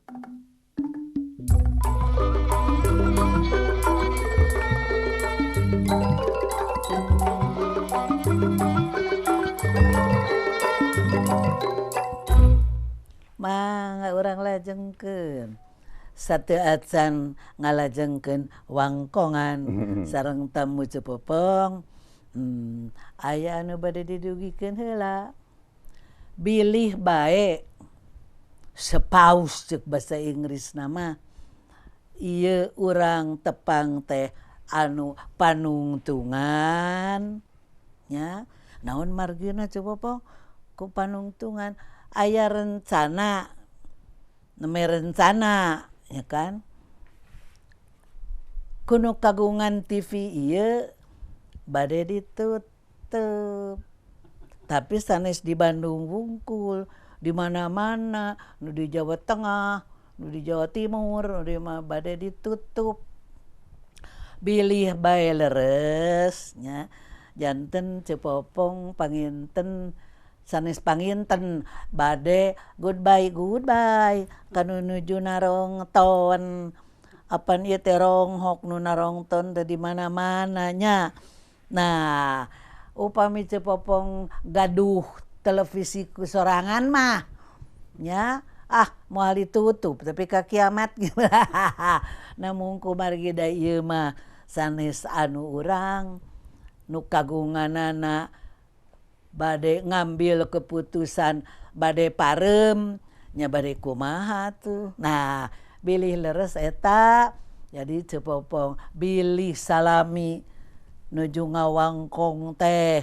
Mangga urang lajengkeun sateuacan ngalajengkeun wangkongan sareng tamu cepopong. Aya anu bade didugikeun heula. Bilih bae sepaus ceuk basa Inggrisna mah. Ieu urang tepang teh anu panungtungan nya. Naon margina cepopong ku panungtungan? Aya rencana, neme rencana ya kan. Kuno kagungan TV ieu bade ditutup. Tapi sanes di Bandung wungkul, di mana-mana, nu di Jawa Tengah, nu di Jawa Timur, nu di bade ditutup. Bilih bae leres nya. Janten cepopong panginten sanes panginten bade goodbye kanu nuju narongton. Apan ieu teh ronghok nu narongton teh di mana-mana nya. Nah, upami cepopong gaduh televisi ku sorangan mah nya moal ditutup tapi ka kiamat nah mungku margi da ieu mah sanes anu urang nu kagunganana bade ngambil keputusan bade parem nya bade kumaha tuh. Nah, bilih leres eta jadi cepopong bilih salami nuju ngawangkong teh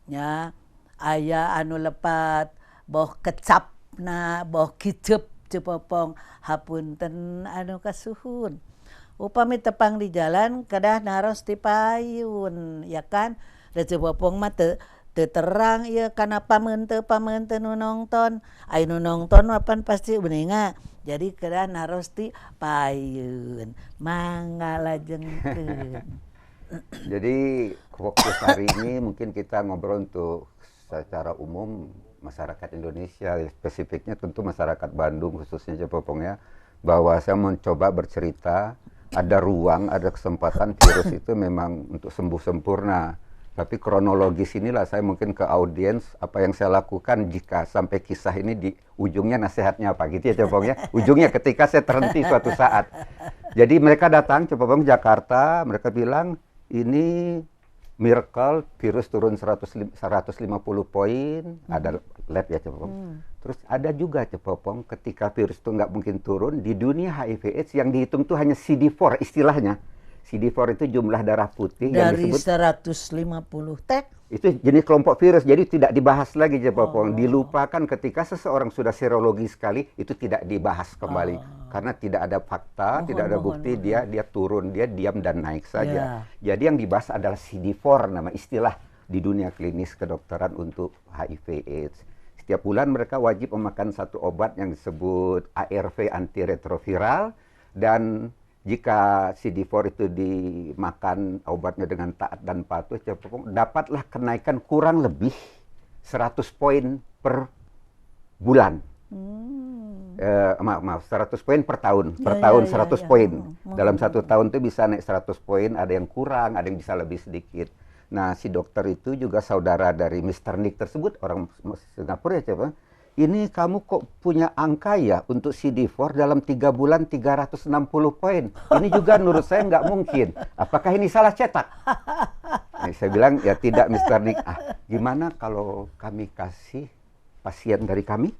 nya aya anu lepat boh kecapna boh kicep cepopong hapunten anu kasuhun. Upami tepang di jalan kedah naros ti payun ya kan. Da cepopong mah teu terang ieu kana pameunteun nu nongton. Ai nu nongton apan pasti uninga. Jadi kedah naros ti payun. Mangga lajengkeun. Jadi fokus hari ini mungkin kita ngobrol untuk secara umum masyarakat Indonesia, spesifiknya tentu masyarakat Bandung khususnya Cepopong ya, bahwa saya mencoba bercerita ada ruang, ada kesempatan virus itu memang untuk sembuh sempurna. Tapi kronologis inilah saya mungkin ke audiens apa yang saya lakukan jika sampai kisah ini di ujungnya nasihatnya apa gitu ya Cepopong ya. Ujungnya ketika saya terhenti suatu saat. Jadi mereka datang Cepopong Jakarta, mereka bilang ini miracle, virus turun 150 poin, ada lab ya Cepopong. Terus ada juga Cepopong ketika virus itu nggak mungkin turun, di dunia HIV/AIDS yang dihitung tuh hanya CD4 istilahnya. CD4 itu jumlah darah putih dari yang disebut 150 tek. itu jenis kelompok virus, jadi tidak dibahas lagi Cepopong. Dilupakan ketika seseorang sudah serologi sekali, itu tidak dibahas kembali. Karena tidak ada fakta, tidak ada bukti, dia turun, dia diam dan naik saja. Jadi yang dibahas adalah CD4, nama istilah di dunia klinis kedokteran untuk HIV/AIDS. Setiap bulan mereka wajib memakan satu obat yang disebut ARV antiretroviral, dan jika CD4 itu dimakan obatnya dengan taat dan patuh, Cepopong dapatlah kenaikan kurang lebih 100 poin per bulan. 100 poin per tahun. Per tahun 100 poin. Dalam satu tahun itu bisa naik 100 poin, ada yang kurang, ada yang bisa lebih sedikit. Nah, si dokter itu juga saudara dari Mr. Nick tersebut, orang Singapura ya Cepopong. Ini kamu kok punya angka ya untuk CD4 dalam 3 bulan 360 poin. Ini juga menurut saya nggak mungkin. Apakah ini salah cetak? Saya bilang ya tidak Mr. Nick. Gimana kalau kami kasih pasien dari kami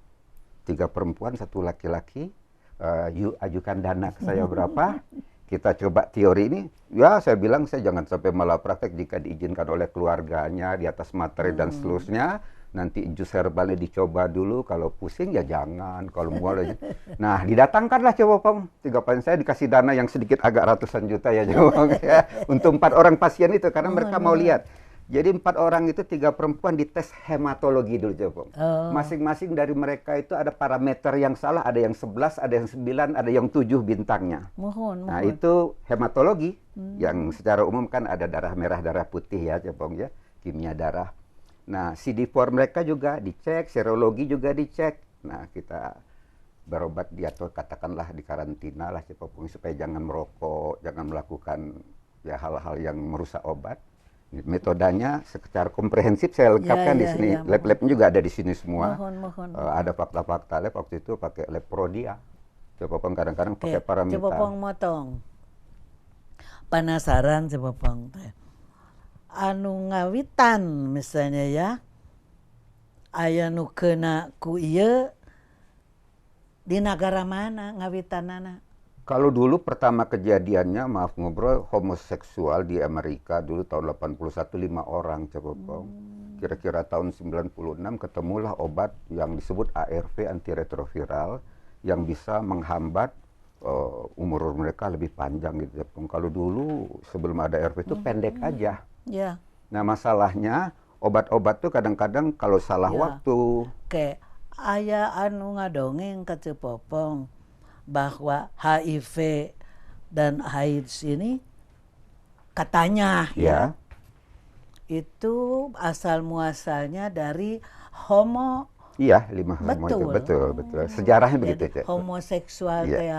3 perempuan 1 laki-laki, yuk ajukan dana ke saya berapa? Kita coba teori ini. Ya saya bilang saya jangan sampai malah praktek jika diizinkan oleh keluarganya di atas materi dan seterusnya. Nanti jus herbalnya dicoba dulu, kalau pusing ya jangan, kalau mual aja. Nah, didatangkanlah Cepopong. 3 pasien saya dikasih dana yang sedikit agak ratusan juta ya Cepopong ya. Untuk 4 orang pasien itu, karena mereka mau lihat. Jadi 4 orang itu 3 perempuan dites hematologi dulu Cepopong. Masing-masing dari mereka itu ada parameter yang salah, ada yang 11, ada yang 9, ada yang 7 bintangnya. Nah, itu hematologi yang secara umum kan ada darah merah, darah putih ya Cepopong ya, kimia darah. Nah, CD4 mereka juga dicek, serologi juga dicek. Nah, kita berobat dia atau katakanlah di karantina lah Cepopong supaya jangan merokok, jangan melakukan ya hal-hal yang merusak obat. Metodenya secara komprehensif saya lengkapkan di sini. Lab-labnya juga ada di sini semua. Mohon. Ada fakta-fakta lab waktu itu pakai lab Prodia. Cepopong kadang-kadang pakai paramita. Cepopong motong. Penasaran Cepopong teh. Anu ngawitan misalnya ya. Aya nu kena ku ieu di negara mana ngawitanana? Kalau dulu pertama kejadiannya, maaf ngobrol, homoseksual di Amerika dulu tahun 81 5 orang Cepopong. Kira-kira tahun 96 ketemulah obat yang disebut ARV antiretroviral yang bisa menghambat umur mereka lebih panjang gitu Cepopong. Kalau dulu sebelum ada ARV itu pendek aja. Ya. Nah masalahnya obat-obat tuh kadang-kadang kalau salah waktu. Kayak aya anu ngadongeng ke Cepopong bahwa HIV dan AIDS ini katanya ya itu asal muasalnya dari homo. Iya, 5 homo itu betul. Sejarahnya begitu. Homoseksual teh.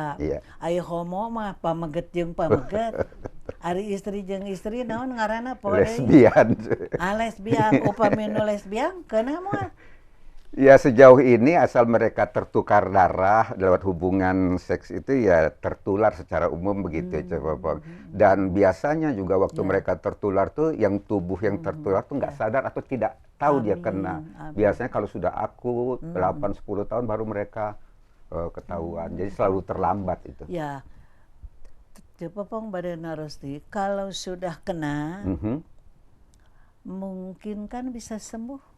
Aya homo mah pameget jeung pameget. Ari istri jeung istri naon ngaranna poe lesbian. Lesbian, upami nu lesbian keuna moal. Ya sejauh ini asal mereka tertukar darah lewat hubungan seks itu ya tertular secara umum begitu Cepopong. Dan biasanya juga waktu mereka tertular tuh yang tubuh yang tertular tuh nggak sadar atau tidak tahu dia kena. Biasanya kalau sudah akut 8-10 tahun baru mereka ketahuan. Jadi selalu terlambat itu. Ya. Cepopong Badana Rosti kalau sudah kena mungkin kan bisa sembuh.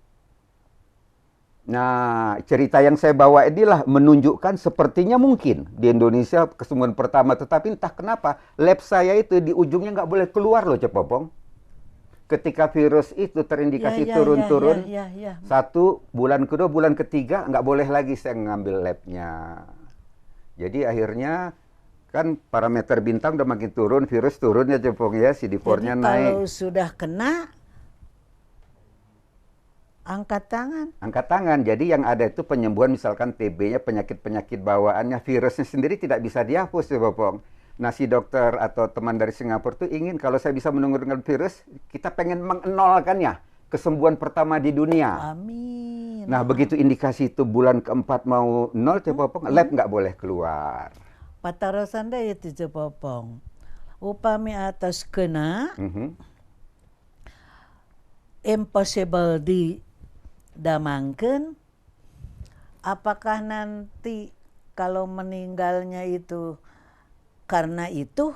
Nah, cerita yang saya bawa inilah menunjukkan sepertinya mungkin di Indonesia kesembuhan pertama, tetapi entah kenapa lab saya itu di ujungnya nggak boleh keluar loh Cepopong. Ketika virus itu terindikasi turun-turun, 1 bulan kedua, bulan ketiga nggak boleh lagi saya ngambil labnya. Jadi akhirnya kan parameter bintang udah makin turun, virus turun ya Cepopong ya, CD4-nya naik. Kalau sudah kena angkat tangan. Jadi yang ada itu penyembuhan misalkan TB-nya, penyakit-penyakit bawaannya, virusnya sendiri tidak bisa dihapus ya Bopong. Nah si dokter atau teman dari Singapura tuh ingin kalau saya bisa menurunkan virus, kita pengen mengenolkannya. Kesembuhan pertama di dunia. Amin. Nah begitu indikasi itu bulan keempat mau 0 Cepopong, lab nggak boleh keluar. Patarosan deh itu Cepopong. Upami atas kena, impossible di damangkeun, apakah nanti kalau meninggalnya itu karena itu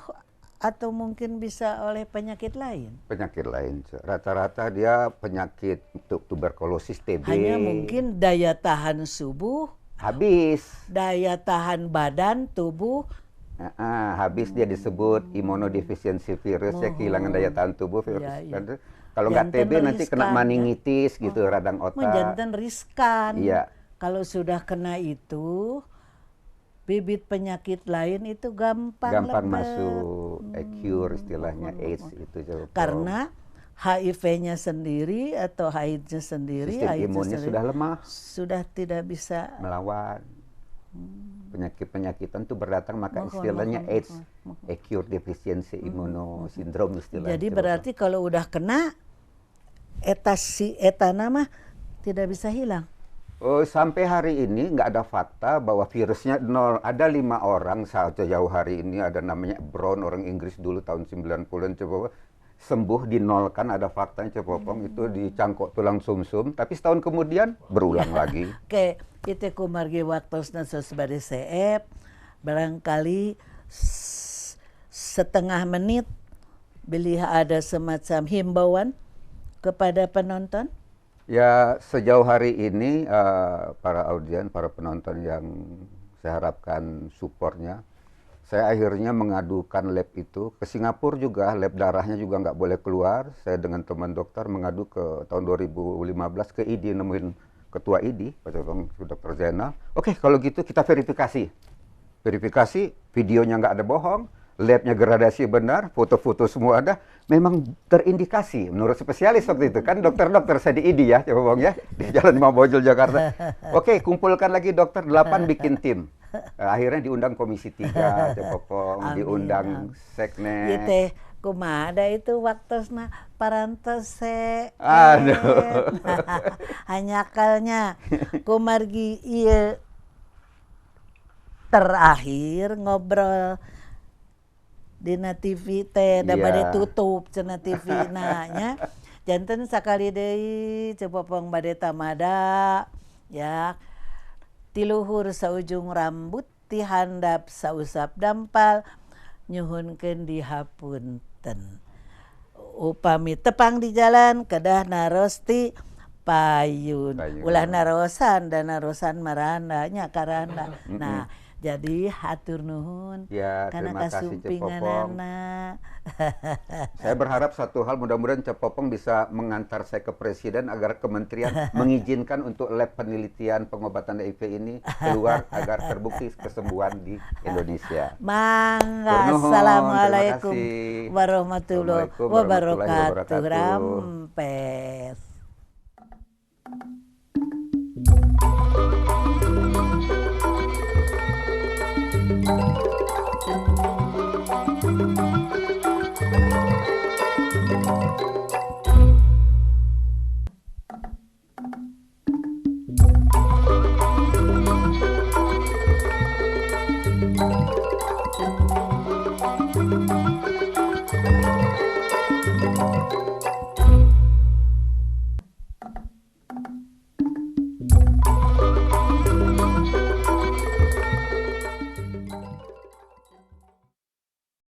atau mungkin bisa oleh penyakit lain? Penyakit lain. Rata-rata dia penyakit tuberkulosis TB. Hanya mungkin daya tahan tubuh habis. Daya tahan badan tubuh habis dia disebut imunodefisiensi virus ya kehilangan daya tahan tubuh virus. Kalau nggak TB nanti kena meningitis gitu radang otak. Menjantan riskan. Iya. Kalau sudah kena itu bibit penyakit lain itu gampang masuk acure istilahnya AIDS itu. Karena HIV-nya sendiri atau AIDS-nya sendiri, sistem imunnya sudah lemah, sudah tidak bisa melawan. Penyakit-penyakitan itu berdatang maka istilahnya AIDS, acute deficiency immunosyndrome istilahnya. Jadi berarti kalau udah kena eta nama tidak bisa hilang. Oh, sampai hari ini nggak ada fakta bahwa virusnya 0. Ada 5 orang sejauh hari ini, ada namanya Brown, orang Inggris dulu tahun 90-an coba sembuh dinolkan, ada faktanya Cepopong itu dicangkok tulang sumsum, tapi setahun kemudian berulang lagi. Oke, itu kumargi waktosna sebagai CF, barangkali setengah menit bila ada semacam himbauan kepada penonton. Ya sejauh hari ini para audien, para penonton yang saya harapkan supportnya, saya akhirnya mengadukan lab itu ke Singapura juga, lab darahnya juga nggak boleh keluar. Saya dengan teman dokter mengadu ke tahun 2015 ke ID, nemuin ketua ID, Pak Dr. Zainal. Oke, kalau gitu kita verifikasi. Verifikasi, videonya nggak ada bohong, labnya gradasi benar, foto-foto semua ada, memang terindikasi menurut spesialis waktu itu. Kan dokter-dokter saya di ID ya, coba bang ya, di Jalan Imam Bonjol, Jakarta. Oke, kumpulkan lagi dokter, 8 bikin tim. Akhirnya diundang Komisi 3, Cepopong, Amin, diundang amin. Seknek. Ieu teh kumaha itu waktosna parantos Aduh. hanyakalnya kumargi ieu terakhir ngobrol dina TV teh da Iya. bade tutup cenah TV nya janten sakali deui Cepopong bade tamada ya ti luhur saujung rambut ti handap sausap dampal nyuhunkeun dihapunten upami tepang di jalan kedah naros ti payun. Ulah narosan dan narosan maranda nya karanda. Nah, jadi hatur nuhun Ya, karena terima kasih Cepopong. kasumpinganana. Saya berharap satu hal, mudah-mudahan Cepopong bisa mengantar saya ke Presiden agar kementerian mengizinkan untuk lab penelitian pengobatan HIV ini keluar agar terbukti kesembuhan di Indonesia. Mangga. Turnuhun, Assalamualaikum terima kasih. warahmatullahi Assalamualaikum warahmatullahi wabarakatuh. wabarakatuh. Rampes.